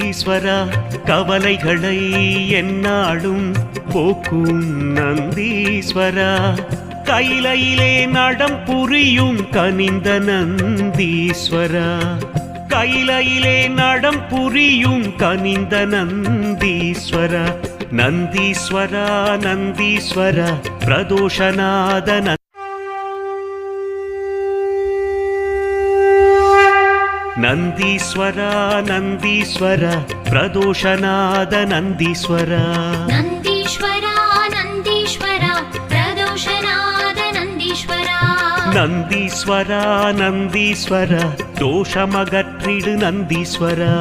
நந்தீஸ்வரா கவலைகளை எந்நாளும் போக்கும் நந்தீஸ்வரா கையிலே நடம் புரியும் கனிந்த நந்தீஸ்வரா கையிலே நடம் புரியும் கனிந்த நந்தீஸ்வரா நந்தீஸ்வரா நந்தீஸ்வரா பிரதோஷநாத நந்தீஸ்வரா நந்தீஸ்வரா பிரதோஷநாத நந்தீஸ்வரா நந்தீஸ்வரா நந்தீஸ்வரா பிரதோஷநாத நந்தீஸ்வரா நந்தீஸ்வரா நந்தீஸ்வரா தோஷமகற்றிடு நந்தீஸ்வரா